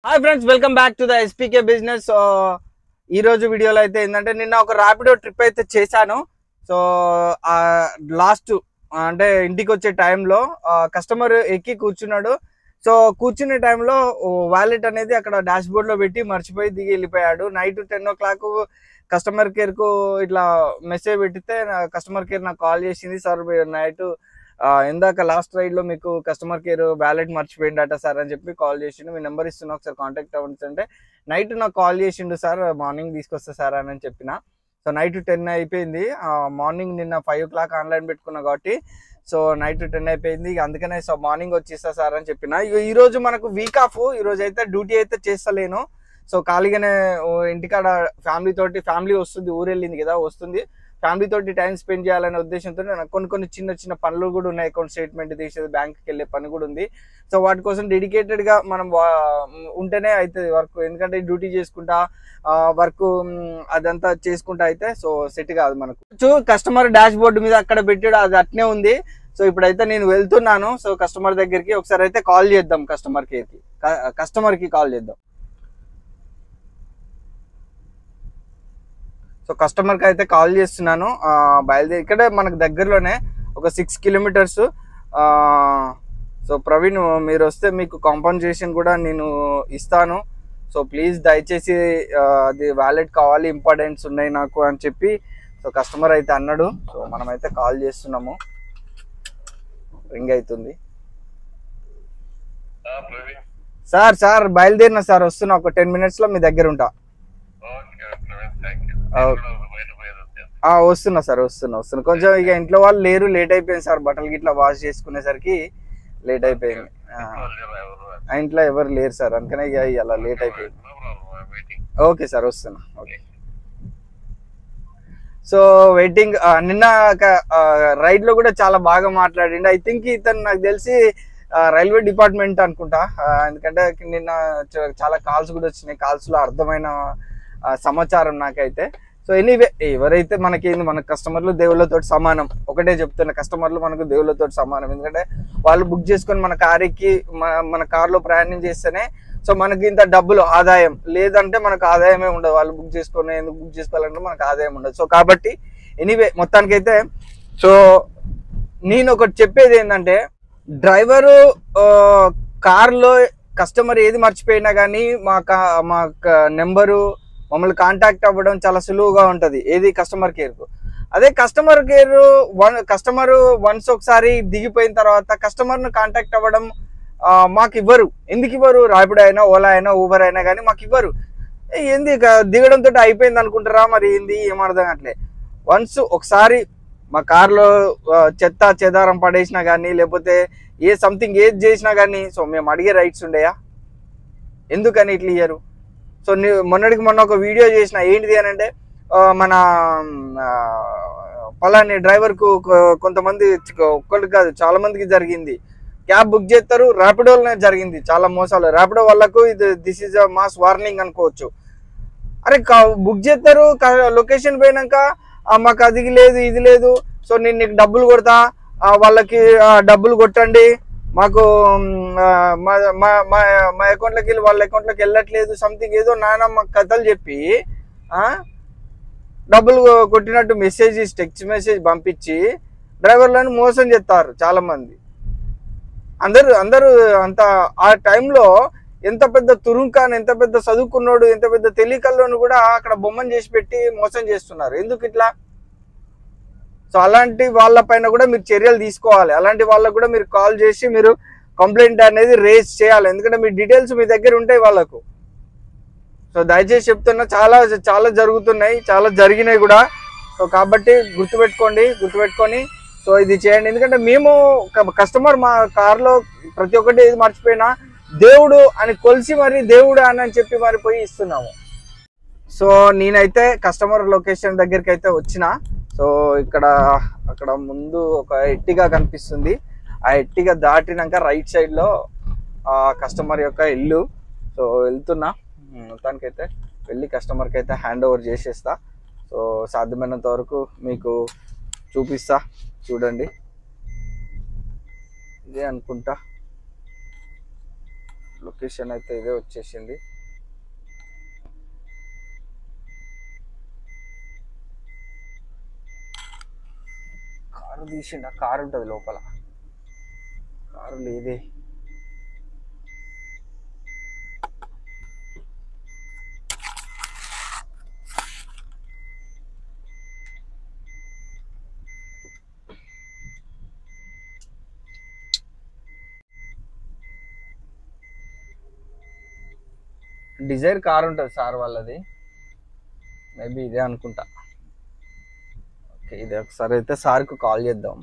Hi friends, welcome back to the ఎస్పీకే business. ఈ రోజు వీడియోలో అయితే ఏంటంటే నిన్న ఒక ర్యాపిడో ట్రిప్ అయితే చేశాను. సో లాస్ట్ అంటే ఇంటికి వచ్చే టైంలో కస్టమర్ ఎక్కి కూర్చున్నాడు. సో కూర్చునే టైంలో వాలెట్ అనేది అక్కడ డాష్ బోర్డ్ లో పెట్టి మర్చిపోయి దిగి వెళ్ళిపోయాడు. నైట్ 10 o'clock కస్టమర్ కేర్ కు ఇట్లా మెసేజ్ పెట్టితే కస్టమర్ కేర్ నాకు కాల్ చేసింది. సార్ నైట్ ఇందాక లాస్ట్ రైడ్ లో మీకు కస్టమర్ కేర్ వ్యాలెట్ మర్చిపోయిందట సార్ అని చెప్పి కాల్ చేసిండు. మీ నెంబర్ ఇస్తున్నా, ఒకసారి కాంటాక్ట్ అవ్వండి అంటే నైట్ నాకు కాల్ చేసిండు. సార్ మార్నింగ్ తీసుకొస్తా సార్ అని చెప్పిన. సో నైట్ 10 అయిపోయింది. మార్నింగ్ నిన్న 5 o'clock ఆన్లైన్ పెట్టుకున్నా కాబట్టి సో నైట్ 10 అయిపోయింది. అందుకనే సో మార్నింగ్ వచ్చేస్తా సార్ అని చెప్పిన. ఈ రోజు మనకు వీక్ ఆఫ్, ఈ రోజు అయితే డ్యూటీ అయితే చేస్తలేను. సో ఖాళీగానే ఇంటికాడ ఫ్యామిలీ వస్తుంది, ఊరు వెళ్ళింది కదా, వస్తుంది ఫ్యామిలీ తోటి టైం స్పెండ్ చేయాలనే ఉద్దేశంతో కొన్ని చిన్న పనులు కూడా ఉన్నాయి. అకౌంట్ స్టేట్మెంట్ తీసేది, బ్యాంక్కి వెళ్ళే పని కూడా ఉంది. సో వాటి కోసం డెడికేటెడ్ గా మనం ఉంటేనే అవుతుంది వర్క్. ఎందుకంటే డ్యూటీ చేసుకుంటా వర్క్ అదంతా చేసుకుంటా అయితే సో సెట్ కాదు మనకు. కస్టమర్ డాష్ బోర్డు మీద అక్కడ పెట్టాడు, అది అట్నే ఉంది. సో ఇప్పుడైతే నేను వెళ్తున్నాను. సో కస్టమర్ దగ్గరికి ఒకసారి అయితే కాల్ చేద్దాం, కస్టమర్ కి కాల్ చేద్దాం. సో కస్టమర్ కి అయితే కాల్ చేస్తున్నాను. బయలుదేరి ఇక్కడ మనకు దగ్గరలోనే ఒక 6 kilometers. సో ప్రవీణ్, మీరు వస్తే మీకు కాంపన్సేషన్ కూడా నేను ఇస్తాను. సో ప్లీజ్ దయచేసి అది వ్యాలెట్ కావాలి, ఇంపార్టెంట్స్ ఉన్నాయి నాకు అని చెప్పి సో కస్టమర్ అయితే అన్నాడు. సో మనమైతే కాల్ చేస్తున్నాము, రింగ్ అవుతుంది. సార్ బయలుదేరిన సార్, వస్తున్నా, ఒక 10 minutes లో మీ దగ్గర ఉంటా. వస్తున్నా సార్, వస్తున్నా. కొంచెం ఇక ఇంట్లో వాళ్ళు లేరు, లేట్ అయిపోయింది సార్. బట్టలు గిట్లా వాష్ చేసుకునేసరికి లేట్ అయిపోయింది. ఇంట్లో ఎవరు లేరు సార్, అందుకనే ఇక అలా లేట్ అయిపోయింది. ఓకే సార్, వస్తున్నా. ఓకే. So waiting. నిన్న రైడ్ లో కూడా చాలా బాగా మాట్లాడిండు. ఐ థింక్ ఇతను నాకు తెలిసి రైల్వే డిపార్ట్మెంట్ అనుకుంటా. ఎందుకంటే నిన్న చాలా కాల్స్ కూడా వచ్చినాయి. కాల్స్ లో అర్థమైన సమాచారం నాకైతే. సో ఎనీవే, ఎవరైతే మన కస్టమర్లు దేవుళ్ళతో సమానం. ఒకటే చెప్తున్నా, కస్టమర్లు మనకు దేవుళ్ళతో సమానం. ఎందుకంటే వాళ్ళు బుక్ చేసుకొని మన కారుకి మన కార్లో ప్రయాణం చేస్తేనే సో మనకి ఇంత డబ్బులు ఆదాయం. లేదంటే మనకు ఆదాయమే ఉండదు. వాళ్ళు బుక్ చేసుకోవాలంటే మనకు ఆదాయం ఉండదు. సో కాబట్టి ఎనీవే, మొత్తానికైతే సో నేను ఒకటి చెప్పేది ఏంటంటే, డ్రైవరు కార్లో కస్టమర్ ఏది మర్చిపోయినా కానీ మా నెంబరు మమ్మల్ని కాంటాక్ట్ అవ్వడం చాలా సులువుగా ఉంటుంది. ఏది కస్టమర్ కేర్కు. అదే కస్టమర్ కేర్ కస్టమర్ వన్స్ ఒకసారి దిగిపోయిన తర్వాత కస్టమర్ను కాంటాక్ట్ అవ్వడం మాకు ఇవ్వరు. ఎందుకు ఇవ్వరు? ర్యాపిడో అయినా, ఓలా అయినా, ఊబర్ అయినా కానీ మాకు ఇవ్వరు. ఏంది దిగడంతో అయిపోయింది అనుకుంటారా? మరి ఏంది, ఏమర్థం అట్లే. వన్స్ ఒకసారి మా కార్లో చెత్త చెదారం పడేసినా కానీ, లేకపోతే సంథింగ్ ఏది చేసినా కానీ సో మేము అడిగే రైట్స్ ఉండేయా? ఎందుకని ఇట్లా ఇయ్యరు? సో మొన్నటికి మొన్న ఒక వీడియో చేసిన. ఏంటిది అని అంటే, మన పలాని డ్రైవర్కు కొంతమంది, ఒక్కరికి కాదు చాలా మందికి జరిగింది. క్యాబ్ బుక్ చేస్తారు, ర్యాపిడోలోనే జరిగింది చాలా మోసాలు. ర్యాపిడో వాళ్ళకు this is a mass warning అనుకోవచ్చు. అరే బుక్ చేస్తారు, లొకేషన్ పోయినాక మాకు అది లేదు ఇది లేదు, సో నేను నీకు డబ్బులు కొడతా, వాళ్ళకి డబ్బులు కొట్టండి, మాకు మా అకౌంట్లోకి వెళ్ళి వాళ్ళ అకౌంట్లోకి వెళ్ళట్లేదు, సంథింగ్ ఏదో నానమ్మ కథలు చెప్పి డబ్బులు కొట్టినట్టు టెక్స్ట్ మెసేజ్ పంపించి డ్రైవర్లను మోసం చేస్తారు చాలా మంది. అందరూ అంత ఆ టైంలో ఎంత పెద్ద తురుంకాన్, ఎంత పెద్ద చదువుకున్నాడు, ఎంత పెద్ద తెలియకల్లోను కూడా అక్కడ బొమ్మను చేసి పెట్టి మోసం చేస్తున్నారు. ఎందుకు ఇట్లా? సో అలాంటి వాళ్ళపైన కూడా మీరు చర్యలు తీసుకోవాలి. అలాంటి వాళ్ళకు కూడా మీరు కాల్ చేసి మీరు కంప్లైంట్ అనేది రేజ్ చేయాలి. ఎందుకంటే మీ డీటెయిల్స్ మీ దగ్గర ఉంటాయి వాళ్ళకు. సో దయచేసి చెప్తున్నా, చాలా జరుగుతున్నాయి, చాలా జరిగినాయి కూడా. సో కాబట్టి గుర్తుపెట్టుకొని సో ఇది చేయండి. ఎందుకంటే మేము కస్టమర్ మా కార్లో ప్రతి ఒక్కటి ఏది మర్చిపోయినా దేవుడు అని కొలిసి మరి దేవుడు అని చెప్పి మరి పోయి ఇస్తున్నాము. సో నేనైతే కస్టమర్ లొకేషన్ దగ్గరికి అయితే వచ్చిన. సో అక్కడ ముందు ఒక ఎట్టిగా కనిపిస్తుంది. ఆ ఎట్టిగా దాటినాక రైట్ సైడ్ లో కస్టమర్ యొక్క ఇల్లు. సో వెళ్తున్నా, మొత్తానికైతే వెళ్ళి కస్టమర్కి అయితే హ్యాండ్ ఓవర్ చేసేస్తా. సో సాధ్యమైనంత వరకు మీకు చూపిస్తా, చూడండి. ఇదే అనుకుంటా. లొకేషన్ అయితే ఇదే వచ్చేసింది. కారు తీసిండ, కారు ఉంటుంది లోపల, కారు లేదే. డిజైర్ కార్ ఉంటుంది సార్ వాళ్ళది, మేబీ ఇదే అనుకుంటా. ఓకే, ఇదే ఒకసారి అయితే సార్కి కాల్ చేద్దాం.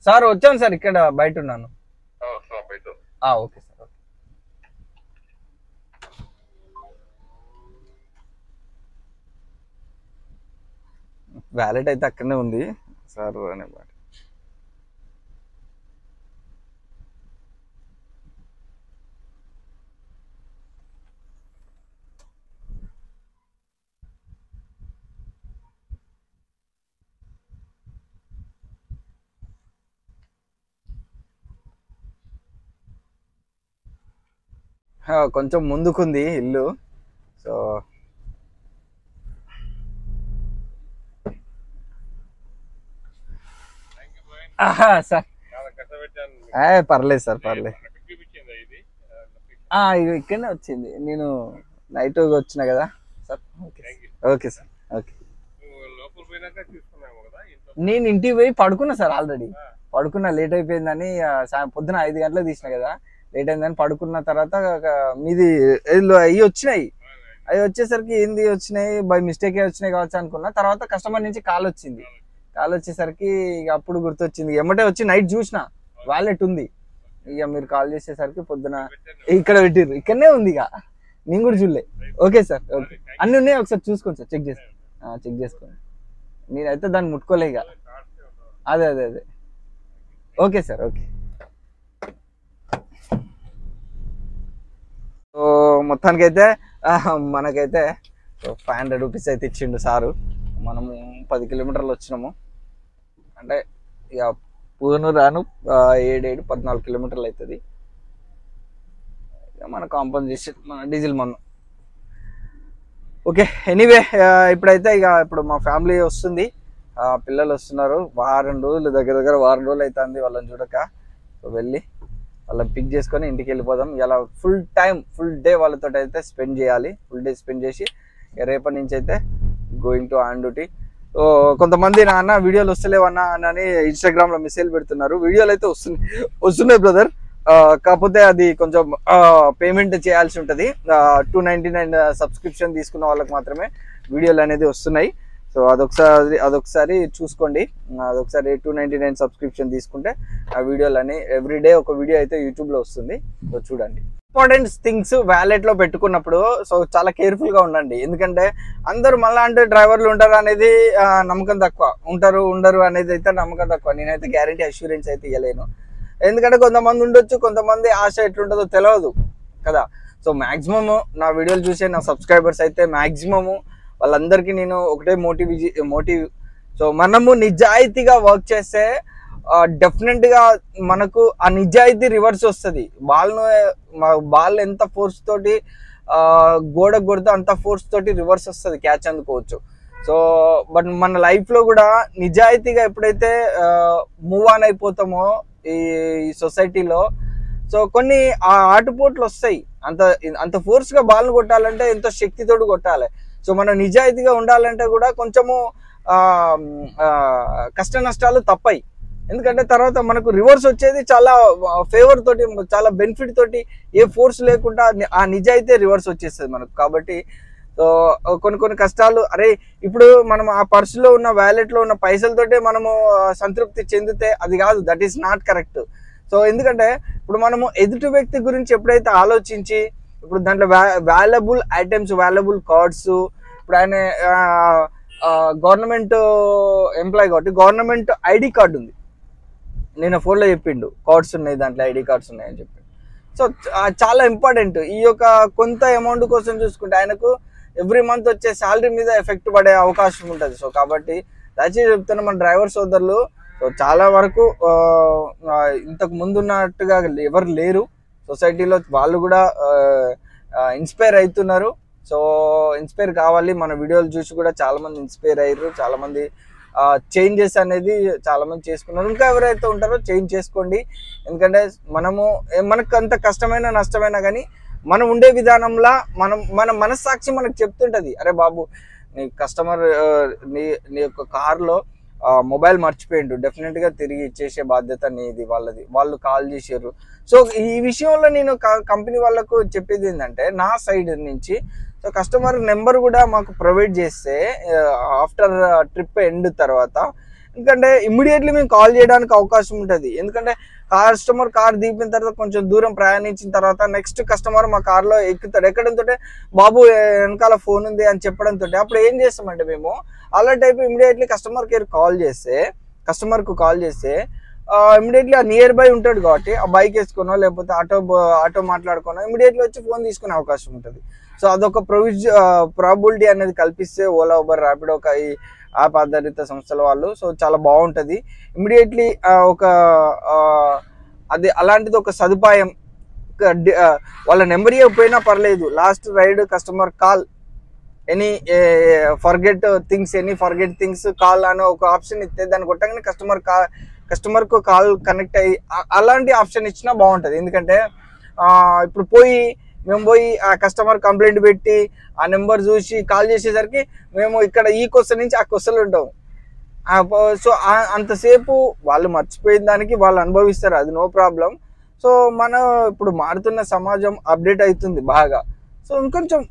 సార్ వచ్చాను సార్, ఇక్కడ బయట ఉన్నాను. Okay sir. వ్యాలెట్ అయితే అక్కడనే ఉంది సార్ అనే మాట. కొంచెం ముందుకుంది ఇల్లు. సో సార్ పర్లేదు సార్, పర్లేదు. ఇక్కడనే వచ్చింది, నేను నైట్ వచ్చిన కదా సార్. Okay sir. ఓకే, నేను ఇంటికి పోయి పడుకున్నా సార్, ఆల్రెడీ పడుకున్నా. లేట్ అయిపోయిందని పొద్దున 5 గంటలకు తీసిన కదా, లేట్ అయిందని పడుకున్న తర్వాత మీది అవి వచ్చినాయి. అవి వచ్చేసరికి ఏంది వచ్చినాయి, బై మిస్టేక్ వచ్చినాయి కావచ్చు అనుకున్నా. తర్వాత కస్టమర్ నుంచి కాల్ వచ్చింది. కాల్ వచ్చేసరికి ఇక అప్పుడు గుర్తొచ్చింది, ఎమ్మటే వచ్చి నైట్ చూసిన వాలెట్ ఉంది. ఇక మీరు కాల్ చేసేసరికి పొద్దున ఇక్కడ పెట్టిర్రు, ఇక్కడనే ఉంది. ఇక నేను కూడా చూడలే. Okay sir, okay. అన్ని ఉన్నాయి, ఒకసారి చూసుకోండి సార్, చెక్ చేసుకోండి. నేనైతే దాన్ని ముట్టుకోలే ఇక. అదే అదే అదే ఓకే సార్, ఓకే. సో మొత్తానికైతే మనకైతే 500 రూపీస్ అయితే ఇచ్చిండు సారు. మనము 10 కిలోమీటర్లు వచ్చినాము, అంటే ఇక పూనూరాను 14 కిలోమీటర్లు అవుతుంది. ఇక మన కాంపన్సేషన్ మన డీజిల్ మన్ను. ఓకే, ఎనీవే ఇప్పుడైతే ఇప్పుడు మా ఫ్యామిలీ వస్తుంది, పిల్లలు వస్తున్నారు. వారం రోజులు దగ్గర వారం రోజులు అవుతుంది వాళ్ళని చూడక. సో వెళ్ళి వాళ్ళని పిక్ చేసుకొని ఇంటికి వెళ్ళిపోదాం. ఇలా ఫుల్ డే వాళ్ళతో అయితే స్పెండ్ చేయాలి. ఫుల్ డే స్పెండ్ చేసి రేపటి నుంచి అయితే going to on duty. So కొంతమంది నాన్న వీడియోలు వస్తలేవన్నా అని ఇన్స్టాగ్రామ్లో మెసేజ్ పెడుతున్నారు. వీడియోలు అయితే వస్తున్నాయి బ్రదర్, కాకపోతే అది కొంచెం పేమెంట్ చేయాల్సి ఉంటుంది. 299 సబ్స్క్రిప్షన్ తీసుకున్న వాళ్ళకి మాత్రమే వీడియోలు అనేది వస్తున్నాయి. సో అదొకసారి చూసుకోండి. అదొకసారి 299 సబ్స్క్రిప్షన్ తీసుకుంటే ఆ వీడియోలు అని ఎవ్రీడే ఒక వీడియో అయితే యూట్యూబ్లో వస్తుంది. సో చూడండి. ఇంపార్టెంట్ థింగ్స్ వ్యాలెట్లో పెట్టుకున్నప్పుడు సో చాలా కేర్ఫుల్గా ఉండండి. ఎందుకంటే అందరూ మళ్ళీ డ్రైవర్లు ఉంటారు అనేది నమ్మకం తక్కువ, ఉండరు అనేది అయితే నమ్మకం తక్కువ. నేనైతే గ్యారంటీ అష్యూరెన్స్ అయితే ఇవ్వలేను. ఎందుకంటే కొంతమంది ఉండొచ్చు, కొంతమంది ఆశ ఎట్లుంటుందో తెలియదు కదా. సో మ్యాక్సిమమ్ నా వీడియోలు చూసే నా సబ్స్క్రైబర్స్ అయితే మ్యాక్సిమము వాళ్ళందరికీ నేను ఒకటే మోటివ్. సో మనము నిజాయితీగా వర్క్ చేస్తే డెఫినెట్గా మనకు ఆ నిజాయితీ రివర్స్ వస్తుంది. బాల్ ఎంత ఫోర్స్ తోటి గోడకు కొడితే అంత ఫోర్స్ తోటి రివర్స్ వస్తుంది, క్యాచ్ అందుకోవచ్చు. సో బట్ మన లైఫ్లో కూడా నిజాయితీగా ఎప్పుడైతే మూవ్ ఆన్ అయిపోతామో ఈ సొసైటీలో, సో కొన్ని ఆటుపోట్లు వస్తాయి. అంత ఫోర్స్గా బాల్ను కొట్టాలంటే ఎంతో శక్తితోటి కొట్టాలి. సో మనం నిజాయితీగా ఉండాలంటే కూడా కొంచెము కష్ట నష్టాలు తప్పాయి. ఎందుకంటే తర్వాత మనకు రివర్స్ వచ్చేది చాలా ఫేవర్ తోటి, చాలా బెనిఫిట్ తోటి, ఏ ఫోర్స్ లేకుండా ఆ నిజాయితీ రివర్స్ వచ్చేస్తుంది మనకు. కాబట్టి సో కొన్ని కష్టాలు, అరే ఇప్పుడు మనం ఆ పర్సులో ఉన్న వ్యాలెట్లో ఉన్న పైసలతోటే మనము సంతృప్తి చెందితే అది కాదు, that is not correct. So ఎందుకంటే ఇప్పుడు మనము ఎదుటి వ్యక్తి గురించి ఎప్పుడైతే ఆలోచించి, ఇప్పుడు దాంట్లో వాల్యుబుల్ ఐటమ్స్, వాల్యుబుల్ కార్డ్స్, ఇప్పుడు ఆయన గవర్నమెంట్ ఎంప్లాయీ కాబట్టి గవర్నమెంట్ ఐడి కార్డు ఉంది, నేను ఫోన్లో చెప్పిండు కార్డ్స్ ఉన్నాయి, దాంట్లో ఐడి కార్డ్స్ ఉన్నాయని చెప్పి. సో చాలా ఇంపార్టెంట్. ఈ యొక్క కొంత అమౌంట్ కోసం చూసుకుంటే ఆయనకు ఎవ్రీ మంత్ వచ్చే శాలరీ మీద ఎఫెక్ట్ పడే అవకాశం ఉంటుంది. సో కాబట్టి దయచేసి చెప్తున్నా మన డ్రైవర్ సోదరులు, సో చాలా వరకు ఇంతకు ముందు ఉన్నట్టుగా ఎవరు లేరు సొసైటీలో, వాళ్ళు కూడా ఇన్స్పైర్ అవుతున్నారు. సో ఇన్స్పైర్ కావాలి, మన వీడియోలు చూసి కూడా చాలా మంది ఇన్స్పైర్ అయ్యారు, చాలా మంది చేంజెస్ అనేది చాలా మంది చేసుకున్నారు. ఇంకా ఎవరైతే ఉంటారో చేంజ్ చేసుకోండి. ఎందుకంటే మనకు అంత కష్టమైన నష్టమైనా కానీ మనం ఉండే విధానంలో మన మనస్సాక్షి మనకు చెప్తుంటది, అరే బాబు నీ కస్టమర్ నీ యొక్క కార్లో మొబైల్ మర్చిపోయిండు, డెఫినెట్ గా తిరిగి ఇచ్చేసే బాధ్యత నీది, వాళ్ళు కాల్ చేసారు. సో ఈ విషయంలో నేను కంపెనీ వాళ్ళకు చెప్పేది ఏంటంటే, నా సైడ్ నుంచి సో కస్టమర్ నెంబర్ కూడా మాకు ప్రొవైడ్ చేస్తే ఆఫ్టర్ ట్రిప్ ఎండ్ తర్వాత, ఎందుకంటే ఇమ్మీడియట్లీ మేము కాల్ చేయడానికి అవకాశం ఉంటుంది. ఎందుకంటే కస్టమర్ కార్ దిగిన తర్వాత కొంచెం దూరం ప్రయాణించిన తర్వాత నెక్స్ట్ కస్టమర్ మా కార్లో ఎక్కుతాడు. ఎక్కడంతో బాబు వెనకాల ఫోన్ ఉంది అని చెప్పడంతో అప్పుడు ఏం చేస్తామంటే మేము అలర్ట్ అయిపోయి ఇమ్మీడియట్లీ కస్టమర్ కేర్ కస్టమర్కు కాల్ చేస్తే ఇమ్మీడియట్లీ ఆ నియర్ బై ఉంటాడు కాబట్టి ఆ బైక్ వేసుకోనో లేకపోతే ఆటో మాట్లాడుకోనో ఇమ్మీడియట్లీ వచ్చి ఫోన్ తీసుకునే అవకాశం ఉంటుంది. సో అదొక ప్రాబిలిటీ అనేది కల్పిస్తే ఓలా, ఉబర్, ర్యాపిడో ఒక ఈ యాప్ ఆధారిత సంస్థల వాళ్ళు, సో చాలా బాగుంటుంది. ఇమ్మీడియట్లీ అలాంటిది ఒక సదుపాయం, వాళ్ళ నెంబర్ ఇవ్వకపోయినా పర్లేదు, last ride customer call any forget things call అని ఒక ఆప్షన్ ఇస్తే దాన్ని కొట్టగానే కస్టమర్కు కాల్ కనెక్ట్ అయ్యి అలాంటి ఆప్షన్ ఇచ్చినా బాగుంటుంది. ఎందుకంటే ఇప్పుడు మేము పోయి ఆ కస్టమర్ కంప్లైంట్ పెట్టి ఆ నెంబర్ చూసి కాల్ చేసేసరికి మేము ఇక్కడ ఈ క్వశ్చన్ నుంచి ఆ క్వశ్చన్లు ఉంటాము. సో అంతసేపు వాళ్ళు మర్చిపోయిన దానికి వాళ్ళు అనుభవిస్తారు, అది నో ప్రాబ్లం. సో ఇప్పుడు మారుతున్న సమాజం అప్డేట్ అవుతుంది బాగా. సో ఇంకొంచెం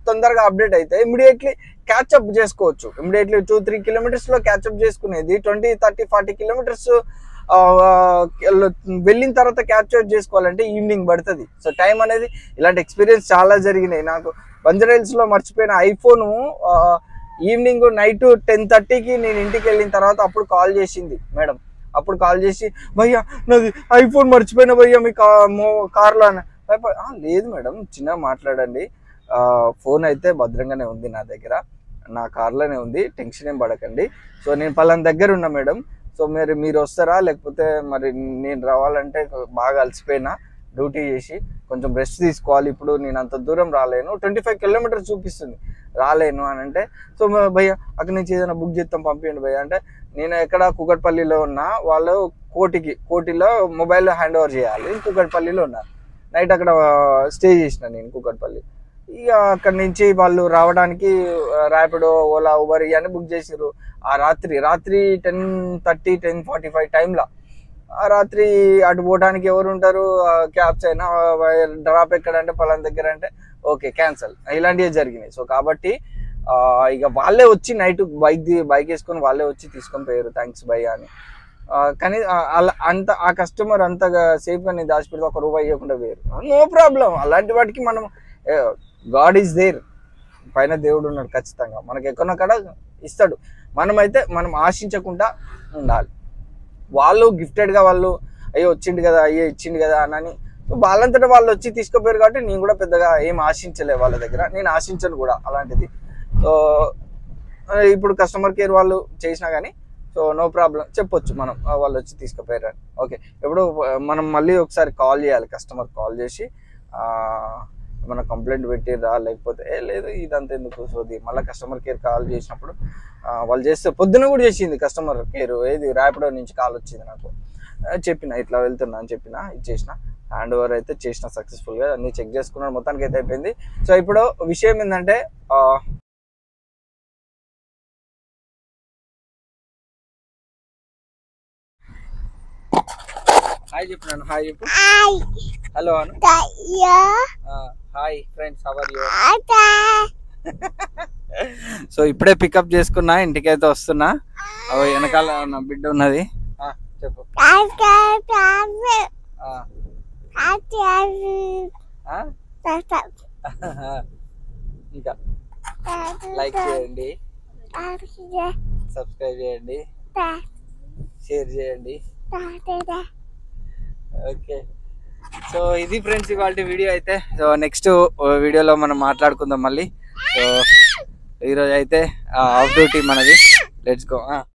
తొందరగా అప్డేట్ అయితే ఇమ్మీడియట్లీ క్యాచ్అప్ చేసుకోవచ్చు. ఇమ్మీడియట్లీ 2-3 కిలోమీటర్స్లో క్యాచ్అప్ చేసుకునేది 20-30-40 కిలోమీటర్స్ వెళ్ళిన తర్వాత క్యాప్చర్ చేసుకోవాలంటే ఈవినింగ్ పడుతుంది. సో టైం అనేది, ఇలాంటి ఎక్స్పీరియన్స్ చాలా జరిగినాయి నాకు. బంజారాహిల్స్లో మర్చిపోయిన ఐఫోను ఈవినింగ్ నైట్ 10:30కి నేను ఇంటికి వెళ్ళిన తర్వాత అప్పుడు కాల్ చేసింది మేడం. అప్పుడు కాల్ చేసి, భయ్యా నాది ఐఫోన్ మర్చిపోయినా భయ్యా మీ కార్లో అని. లేదు మేడం, చిన్నగా మాట్లాడండి, ఫోన్ అయితే భద్రంగానే ఉంది నా దగ్గర, నా కార్లోనే ఉంది, టెన్షన్ ఏం పడకండి. సో నేను పలానా దగ్గర ఉన్నా మేడం, సో మీరు వస్తారా, లేకపోతే మరి నేను రావాలంటే బాగా అలసిపోయినా డ్యూటీ చేసి కొంచెం రెస్ట్ తీసుకోవాలి, ఇప్పుడు నేను అంత దూరం రాలేను, 25 కిలోమీటర్స్ చూపిస్తుంది, రాలేను అని అంటే, సో భయ్య అక్కడి నుంచి ఏదైనా బుక్ చేస్తాం పంపించండి భయ్య అంటే, నేను ఎక్కడ కూకట్పల్లిలో ఉన్నా, వాళ్ళు కోటిలో మొబైల్ హ్యాండ్ ఓవర్ చేయాలి, కూకట్పల్లిలో ఉన్నారు. నైట్ అక్కడ స్టే చేసిన నేను కూకట్పల్లి. ఇక అక్కడి నుంచి వాళ్ళు రావడానికి ర్యాపిడో, ఓలా, ఉబర్ ఇవన్నీ బుక్ చేసారు. ఆ రాత్రి 10:30, 10:45 టైంలో ఆ రాత్రి అటు పోవడానికి ఎవరు ఉంటారు, క్యాబ్స్ అయినా, డ్రాప్ ఎక్కడంటే పలానా దగ్గర అంటే ఓకే క్యాన్సల్, ఇలాంటివి జరిగినాయి. సో కాబట్టి ఇక వాళ్ళే వచ్చి నైట్ బైక్ వేసుకొని వాళ్ళే వచ్చి తీసుకొని పోయారు, థ్యాంక్స్ భయ్యా అని. కానీ ఆ కస్టమర్ అంతగా సేఫ్గా నేను దాచిపెడితే ఒక రూపాయి ఇవ్వకుండా పోయారు, నో ప్రాబ్లం. అలాంటి వాటికి మనం గాడ్ ఈజ్ దేర్, పైన దేవుడు ఉన్నాడు ఖచ్చితంగా, మనకి ఎక్కడొక్కడ ఇస్తాడు. మనం ఆశించకుండా ఉండాలి. వాళ్ళు గిఫ్టెడ్గా వాళ్ళు అయ్యో వచ్చిండు కదా, అయ్యో ఇచ్చిండు కదా అని వాళ్ళంతటా వాళ్ళు వచ్చి తీసుకుపోయారు కాబట్టి నేను కూడా పెద్దగా ఏం ఆశించలే వాళ్ళ దగ్గర, నేను ఆశించను కూడా అలాంటిది. సో ఇప్పుడు కస్టమర్ కేర్ వాళ్ళు చేసినా కానీ సో నో ప్రాబ్లం చెప్పొచ్చు మనం, వాళ్ళు వచ్చి తీసుకుపోయారు అని. ఓకే, ఇప్పుడు మనం మళ్ళీ ఒకసారి కాల్ చేయాలి, కస్టమర్ కాల్ చేసి ఏమన్నా కంప్లైంట్ పెట్టిరా, లేకపోతే లేదు ఇదంతా ఎందుకు సోది, మళ్ళీ కస్టమర్ కేర్ కాల్ చేసినప్పుడు వాళ్ళు చేస్తే, పొద్దున కూడా చేసింది కస్టమర్ కేర్, ఏది ర్యాపిడో నుంచి కాల్ వచ్చింది నాకు, చెప్పిన ఇట్లా వెళ్తున్నా అని చెప్పిన, ఇచ్చేసిన, హ్యాండ్ ఓవర్ అయితే చేసిన సక్సెస్ఫుల్గా, అన్ని చెక్ చేసుకున్నాను, మొత్తానికి అయితే అయిపోయింది. సో ఇప్పుడు విషయం ఏంటంటే హాయ్ చెప్పు నన్ను, హాయ్ చెప్పు. హలో అను. Hi friends, how are you? So ఇప్పుడే పికప్ చేసుకున్నా, ఇంటికైతే వస్తున్నా. వెనకాల నా బిడ్డ ఉన్నది. చెప్పు. ఇంకా లైక్ చేయండి, సబ్స్క్రైబ్ చేయండి, షేర్ చేయండి. ఓకే, సో ఇది ఫ్రెండ్స్ ఇవాళ వీడియో అయితే. సో నెక్స్ట్ వీడియోలో మనం మాట్లాడుకుందాం మళ్ళీ. సో ఈరోజు అయితే ఆఫ్ డ్యూటీ మనది. Let's go.